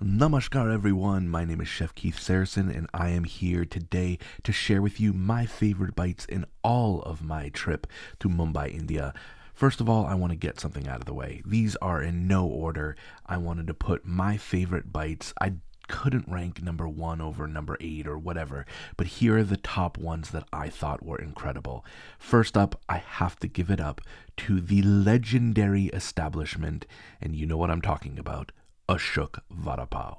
Namaskar everyone, my name is Chef Keith Sarasin and I am here today to share with you my favorite bites in all of my trip to Mumbai, India. First of all, I want to get something out of the way. These are in no order. I wanted to put my favorite bites. I couldn't rank number 1 over number 8 or whatever, but here are the top ones that I thought were incredible. First up, I have to give it up to the legendary establishment, and you know what I'm talking about, Shuk Vada Pav.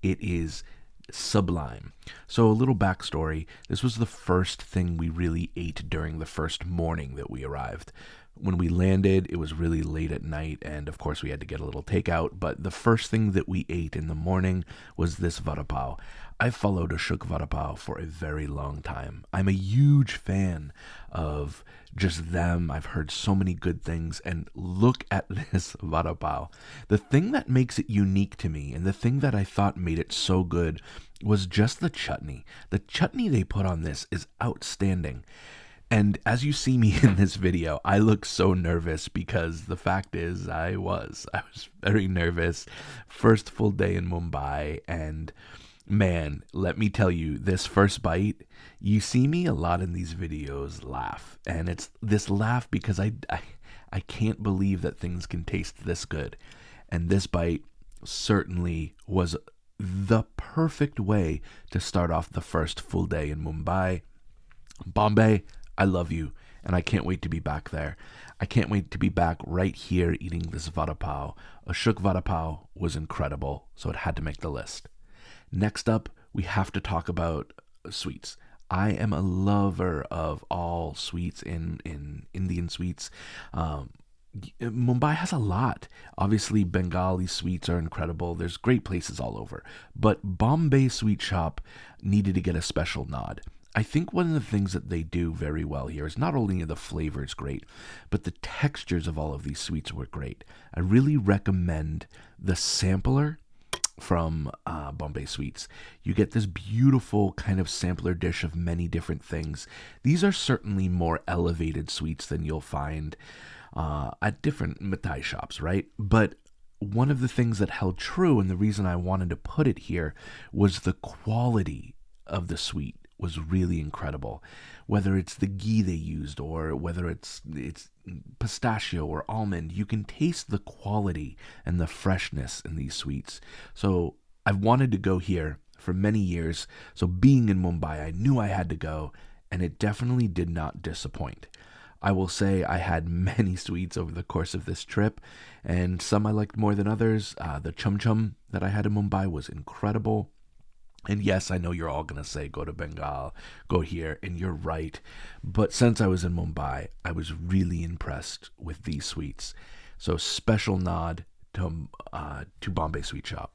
It is sublime. So a little backstory. This was the first thing we really ate during the first morning that we arrived. When we landed, it was really late at night, and of course we had to get a little takeout, but the first thing that we ate in the morning was this Vada Pav. I've followed Shuk Vapa Pav for a very long time. I'm a huge fan of just them. I've heard so many good things, and look at this Vada Pav. The thing that makes it unique to me, and the thing that I thought made it so good, was just the chutney. The chutney they put on this is outstanding. And as you see me in this video, I look so nervous because the fact is I was very nervous. First full day in Mumbai, and man, let me tell you, this first bite, you see me a lot in these videos laugh. And it's this laugh because I can't believe that things can taste this good. And this bite certainly was the perfect way to start off the first full day in Mumbai. Bombay, I love you, and I can't wait to be back there. I can't wait to be back right here eating this Vada Pav. Shuk Vapa Pav was incredible, so it had to make the list. Next up, we have to talk about sweets. I am a lover of all sweets in Indian sweets. Mumbai has a lot. Obviously, Bengali sweets are incredible. There's great places all over. But Bombay Sweet Shop needed to get a special nod. I think one of the things that they do very well here is not only are the flavors great, but the textures of all of these sweets were great. I really recommend the sampler from Bombay Sweets. You get this beautiful kind of sampler dish of many different things. These are certainly more elevated sweets than you'll find at different mithai shops, right? But one of the things that held true, and the reason I wanted to put it here, was the quality of the sweet was really incredible. Whether it's the ghee they used or whether it's pistachio or almond, you can taste the quality and the freshness in these sweets. So I've wanted to go here for many years. So being in Mumbai, I knew I had to go, and it definitely did not disappoint. I will say I had many sweets over the course of this trip, and some I liked more than others. The chum chum that I had in Mumbai was incredible. And yes, I know you're all going to say, go to Bengal, go here, and you're right. But since I was in Mumbai, I was really impressed with these sweets. So special nod to Bombay Sweet Shop.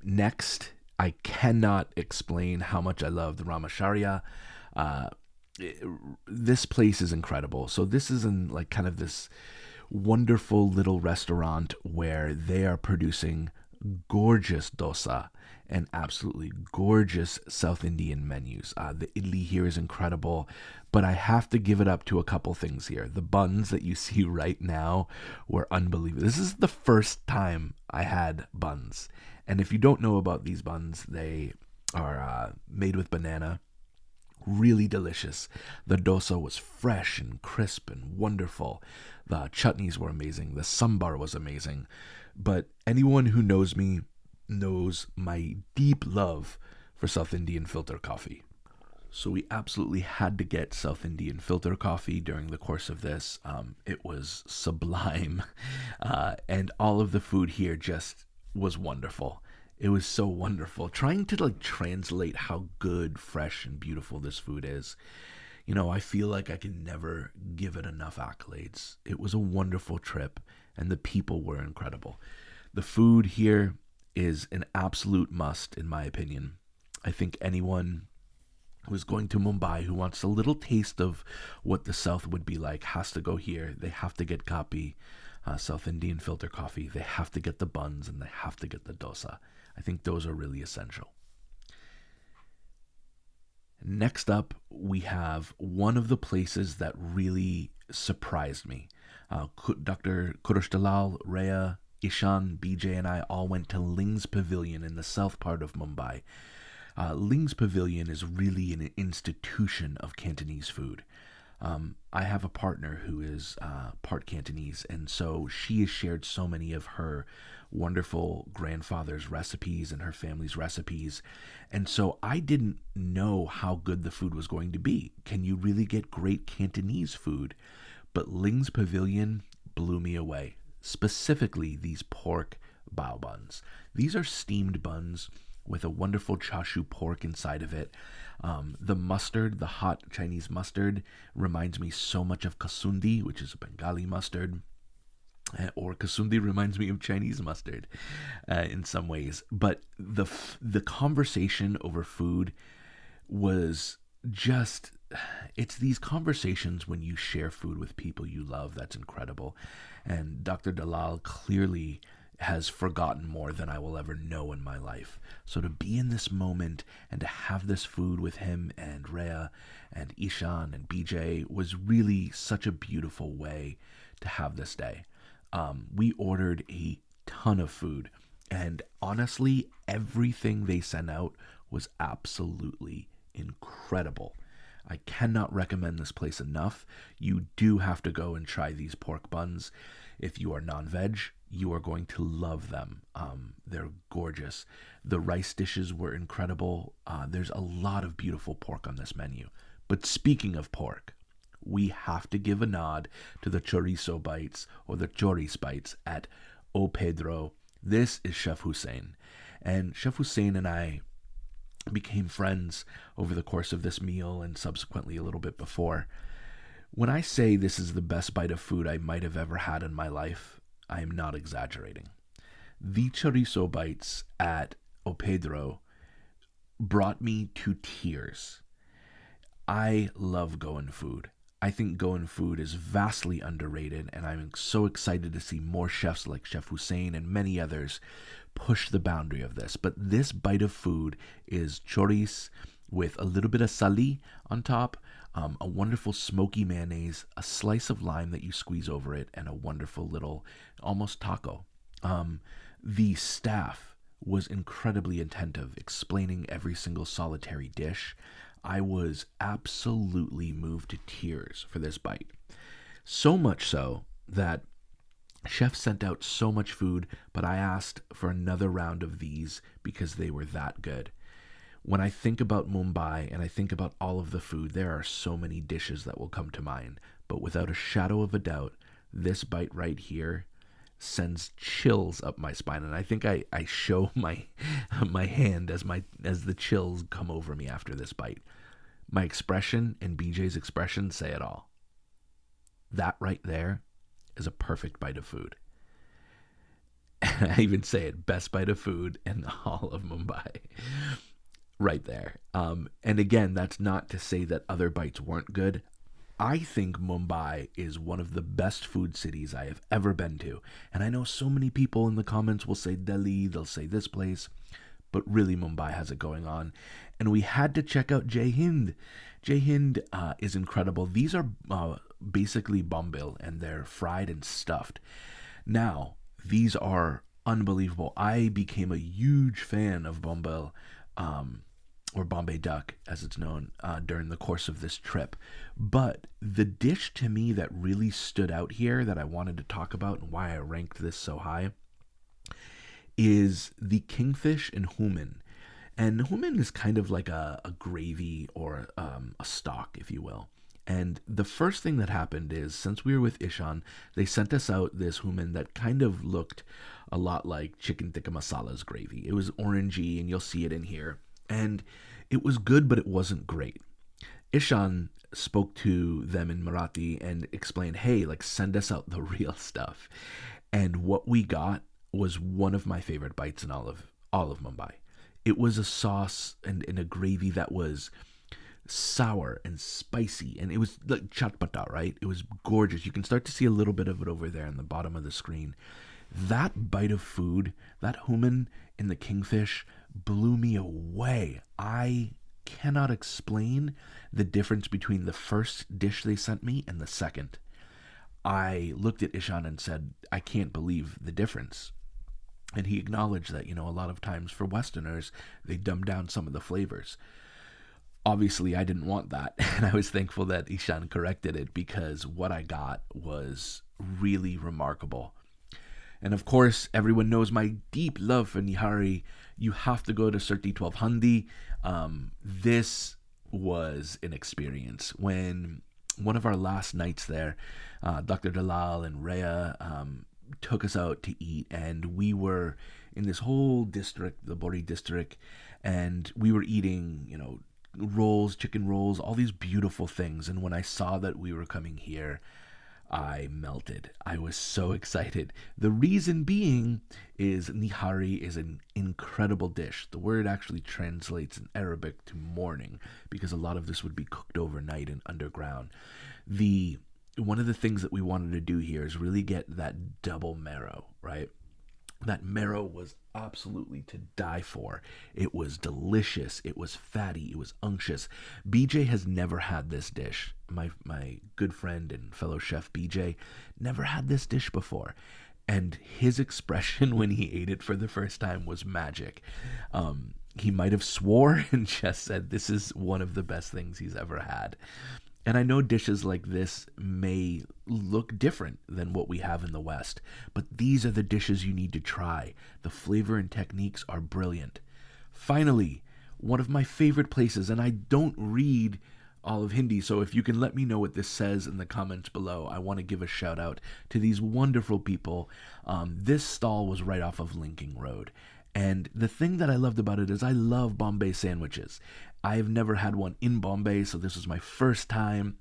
Next, I cannot explain how much I love the Ramsha. This place is incredible. So this is in like kind of this wonderful little restaurant where they are producing gorgeous dosa and absolutely gorgeous South Indian menus. The idli here is incredible, but I have to give it up to a couple things here. The buns that you see right now were unbelievable. This is the first time I had buns, and if you don't know about these buns, they are made with banana. Really delicious. The dosa was fresh and crisp and wonderful. The chutneys were amazing. The sambar was amazing. But anyone who knows me knows my deep love for South Indian filter coffee. So we absolutely had to get South Indian filter coffee during the course of this. It was sublime. And all of the food here just was wonderful. It was so wonderful. Trying to translate how good, fresh, and beautiful this food is. You know, I feel like I can never give it enough accolades. It was a wonderful trip, and the people were incredible. The food here is an absolute must, in my opinion. I think anyone who is going to Mumbai who wants a little taste of what the South would be like has to go here. They have to get kapi, South Indian filter coffee. They have to get the buns, and they have to get the dosa. I think those are really essential. Next up, we have one of the places that really surprised me. Dr. Kurushdalal Raya Ishan, BJ, and I all went to Lings Pavilion in the south part of Mumbai. Ling's Pavilion is really an institution of Cantonese food. I have a partner who is part Cantonese, and so she has shared so many of her wonderful grandfather's recipes and her family's recipes. And so I didn't know how good the food was going to be. Can you really get great Cantonese food? But Ling's Pavilion blew me away, specifically these pork bao buns. These are steamed buns with a wonderful chashu pork inside of it. The mustard, the hot Chinese mustard, reminds me so much of kasundi, which is a Bengali mustard. Or kasundi reminds me of Chinese mustard in some ways. But the conversation over food was just, it's these conversations when you share food with people you love that's incredible. And Dr. Dalal clearly has forgotten more than I will ever know in my life. So to be in this moment and to have this food with him and Rhea and Ishan and BJ was really such a beautiful way to have this day. We ordered a ton of food, and honestly, everything they sent out was absolutely incredible. I cannot recommend this place enough. You do have to go and try these pork buns. If you are non-veg, you are going to love them. They're gorgeous. The rice dishes were incredible. There's a lot of beautiful pork on this menu. But speaking of pork, we have to give a nod to the Choriso Bites or the Chorizo Bites at O Pedro. This is Chef Hussein. And Chef Hussein and I became friends over the course of this meal and subsequently a little bit before. When I say this is the best bite of food I might have ever had in my life, I am not exaggerating. The Chorizo Bites at O Pedro brought me to tears. I love Goan food. I think Goan food is vastly underrated, and I'm so excited to see more chefs like Chef Hussein and many others push the boundary of this. But this bite of food is chorizo with a little bit of sali on top, a wonderful smoky mayonnaise, a slice of lime that you squeeze over it, and a wonderful little, almost taco. The staff was incredibly attentive, explaining every single solitary dish. I was absolutely moved to tears for this bite. So much so that chef sent out so much food, but I asked for another round of these because they were that good. When I think about Mumbai and I think about all of the food, there are so many dishes that will come to mind. But without a shadow of a doubt, this bite right here sends chills up my spine. And I think I show my hand as the chills come over me after this bite. My expression and BJ's expression say it all. That right there is a perfect bite of food. And I even say it, best bite of food in all of Mumbai. Right there. And again, that's not to say that other bites weren't good. I think Mumbai is one of the best food cities I have ever been to. And I know so many people in the comments will say Delhi, they'll say this place. But really, Mumbai has it going on. And we had to check out Jai Hind. Jai Hind is incredible. These are basically bombil, and they're fried and stuffed. Now, these are unbelievable. I became a huge fan of bombil, or Bombay duck, as it's known, during the course of this trip. But the dish to me that really stood out here that I wanted to talk about and why I ranked this so high is the Kingfish and Hooman. And Hooman is kind of like a gravy or a stock, if you will. And the first thing that happened is, since we were with Ishan, they sent us out this Hooman that kind of looked a lot like chicken tikka masala's gravy. It was orangey, and you'll see it in here. And it was good, but it wasn't great. Ishan spoke to them in Marathi and explained, hey, send us out the real stuff. And what we got was one of my favorite bites in all of Mumbai. It was a sauce and a gravy that was sour and spicy, and it was like chatpata, right? It was gorgeous. You can start to see a little bit of it over there in the bottom of the screen. That bite of food, that Hooman in the Kingfish, blew me away. I cannot explain the difference between the first dish they sent me and the second. I looked at Ishan and said, I can't believe the difference. And he acknowledged that, a lot of times for Westerners, they dumb down some of the flavors. Obviously, I didn't want that. And I was thankful that Ishan corrected it, because what I got was really remarkable. And of course, everyone knows my deep love for Nihari. You have to go to Surti 12 Handi. This was an experience. When one of our last nights there, Dr. Dalal and Rhea took us out to eat, and we were in this whole district, the Bori district, and we were eating, rolls, chicken rolls, all these beautiful things. And when I saw that we were coming here, I melted. I was so excited. The reason being is Nihari is an incredible dish. The word actually translates in Arabic to morning, because a lot of this would be cooked overnight and underground. One of the things that we wanted to do here is really get that double marrow, right? That marrow was absolutely to die for. It was delicious. It was fatty. It was unctuous. BJ has never had this dish. My good friend and fellow chef BJ never had this dish before. And his expression when he ate it for the first time was magic. He might have swore and just said this is one of the best things he's ever had. And I know dishes like this may look different than what we have in the West, but these are the dishes you need to try. The flavor and techniques are brilliant. Finally, one of my favorite places, and I don't read all of Hindi, so if you can let me know what this says in the comments below, I want to give a shout out to these wonderful people. This stall was right off of Linking Road. And the thing that I loved about it is I love Bombay sandwiches. I've never had one in Bombay, so this was my first time.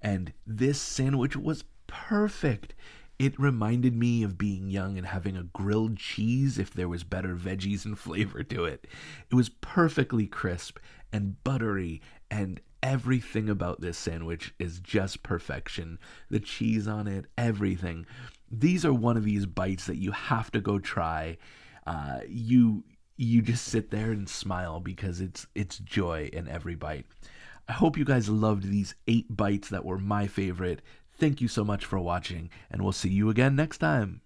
And this sandwich was perfect. It reminded me of being young and having a grilled cheese if there was better veggies and flavor to it. It was perfectly crisp and buttery, and everything about this sandwich is just perfection. The cheese on it, everything. These are one of these bites that you have to go try. You just sit there and smile because it's joy in every bite. I hope you guys loved these 8 bites that were my favorite. Thank you so much for watching, and we'll see you again next time.